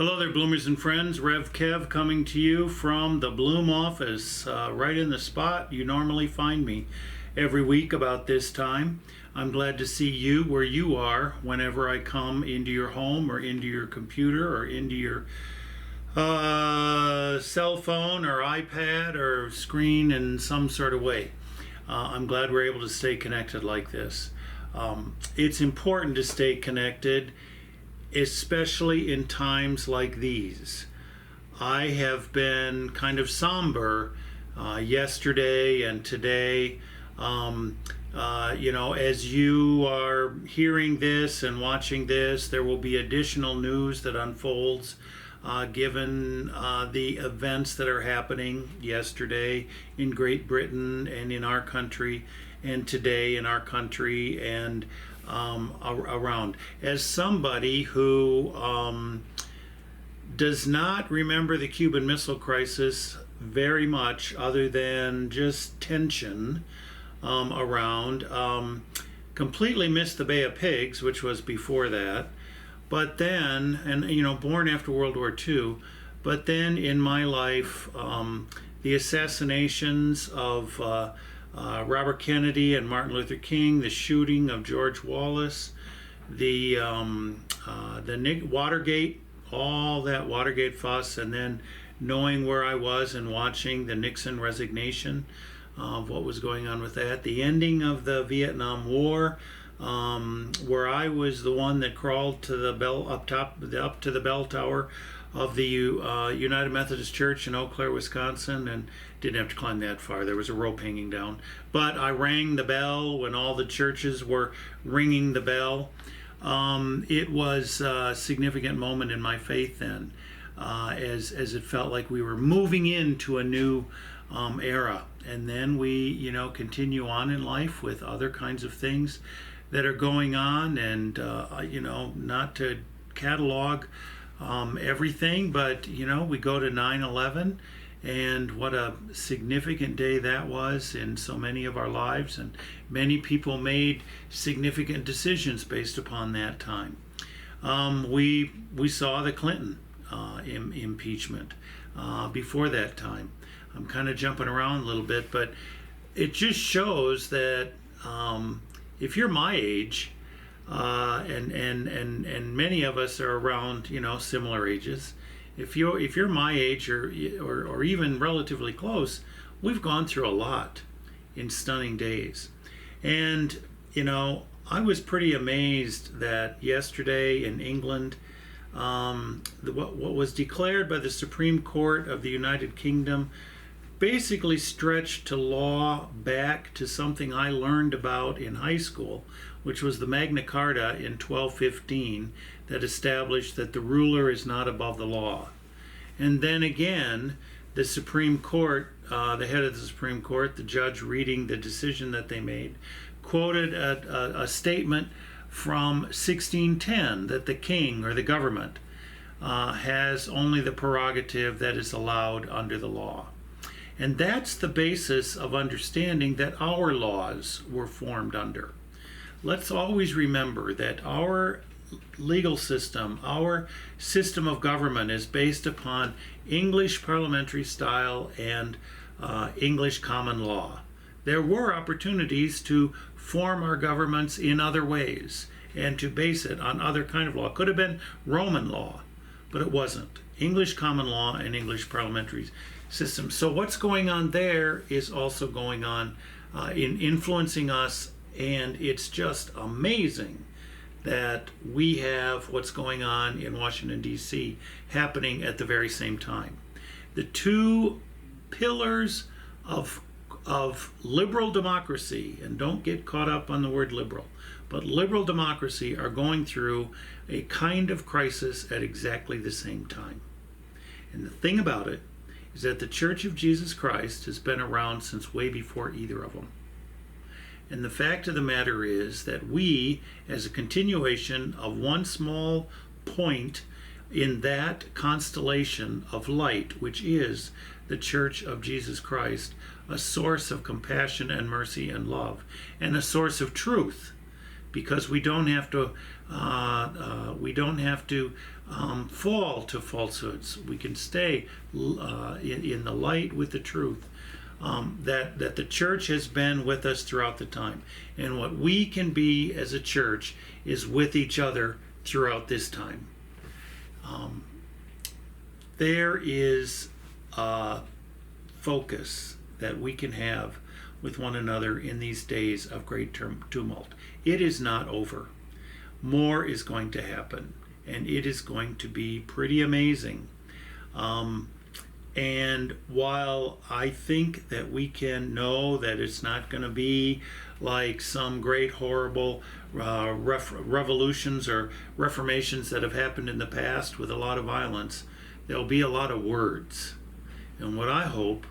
Hello there, Bloomers and friends. Rev Kev coming to you from the Bloom office, right in the spot you normally find me every week about this time. I'm glad to see you where you are whenever I come into your home or into your computer or into your cell phone or iPad or screen in some sort of way. I'm glad we're able to stay connected like this. It's important to stay connected, especially in times like these. I have been kind of somber yesterday and today. As you are hearing this and watching this, there will be additional news that unfolds given the events that are happening yesterday in Great Britain and in our country, and today in our country and around. As somebody who does not remember the Cuban Missile Crisis very much, other than just tension around, completely missed the Bay of Pigs, which was before that. But then, born after World War II, but then in my life, the assassinations of Robert Kennedy and Martin Luther King, the shooting of George Wallace, the Watergate, all that Watergate fuss, and then knowing where I was and watching the Nixon resignation of what was going on with that, the ending of the Vietnam War, where I was the one that crawled to the up to the bell tower of the United Methodist Church in Eau Claire, Wisconsin, and didn't have to climb that far. There was a rope hanging down. But I rang the bell when all the churches were ringing the bell. It was a significant moment in my faith then, as it felt like we were moving into a new era. And then we, continue on in life with other kinds of things that are going on, and, not to catalog everything, but we go to 9/11, and what a significant day that was in so many of our lives, and many people made significant decisions based upon that time. We saw the Clinton impeachment before that time. I'm kind of jumping around a little bit, but it just shows that if you're my age, and many of us are around similar ages, if you're my age or even relatively close, we've gone through a lot in stunning days. And I was pretty amazed that yesterday in England, what was declared by the Supreme Court of the United Kingdom basically stretched to law back to something I learned about in high school, which was the Magna Carta in 1215 that established that the ruler is not above the law. And then again, the Supreme Court, the head of the Supreme Court, the judge reading the decision that they made, quoted a statement from 1610 that the king or the government has only the prerogative that is allowed under the law. And that's the basis of understanding that our laws were formed under. Let's always remember that our legal system, our system of government, is based upon English parliamentary style and English common law. There were opportunities to form our governments in other ways and to base it on other kind of law. It could have been Roman law, but it wasn't. English common law and English parliamentary system. So what's going on there is also going on in influencing us, and it's just amazing that we have what's going on in Washington, D.C. happening at the very same time. The two pillars of liberal democracy, and don't get caught up on the word liberal, but liberal democracy are going through a kind of crisis at exactly the same time. And the thing about it is that the Church of Jesus Christ has been around since way before either of them. And the fact of the matter is that we, as a continuation of one small point in that constellation of light, which is the Church of Jesus Christ, a source of compassion and mercy and love, and a source of truth, because we don't have to fall to falsehoods. We can stay in the light with the truth. That the church has been with us throughout the time. And what we can be as a church is with each other throughout this time. There is a focus that we can have with one another in these days of great tumult. It is not over. More is going to happen, and it is going to be pretty amazing. And while I think that we can know that it's not going to be like some great horrible revolutions or reformations that have happened in the past with a lot of violence, there'll be a lot of words. And what I hope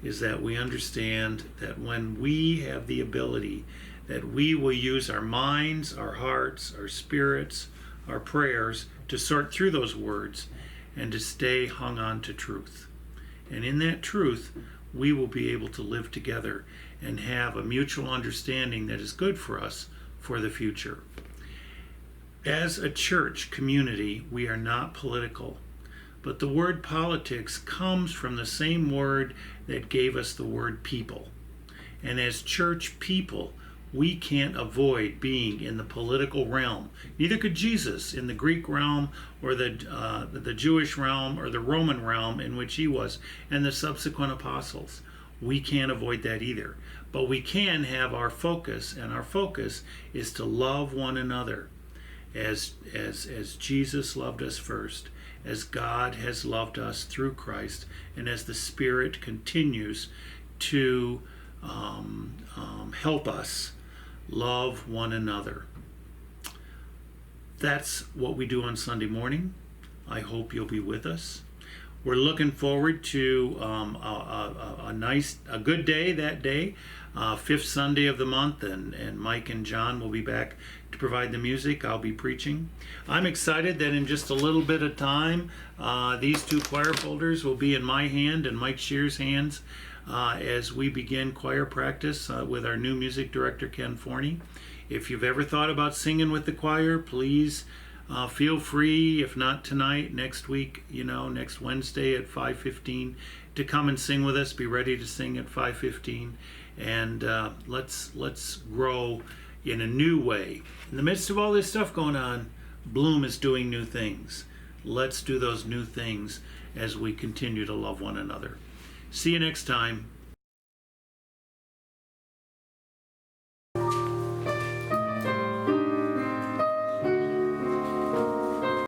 is that we understand that when we have the ability, that we will use our minds, our hearts, our spirits, our prayers to sort through those words and to stay hung on to truth. And in that truth, we will be able to live together and have a mutual understanding that is good for us for the future. As a church community, we are not political, but the word politics comes from the same word that gave us the word people. And as church people, we can't avoid being in the political realm. Neither could Jesus in the Greek realm or the Jewish realm or the Roman realm in which he was, and the subsequent apostles. We can't avoid that either. But we can have our focus, and our focus is to love one another as Jesus loved us first, as God has loved us through Christ, and as the Spirit continues to help us love one another. That's what we do on Sunday morning. I hope you'll be with us. We're looking forward to a good day that day, fifth Sunday of the month, and Mike and John will be back to provide the music. I'll be preaching. I'm excited that in just a little bit of time, these two choir folders will be in my hand and Mike Shear's hands as we begin choir practice with our new music director, Ken Forney. If you've ever thought about singing with the choir, please feel free, if not tonight, next week, next Wednesday at 5:15, to come and sing with us. Be ready to sing at 5:15, and let's grow in a new way. In the midst of all this stuff going on, Bloom is doing new things. Let's do those new things as we continue to love one another. See you next time.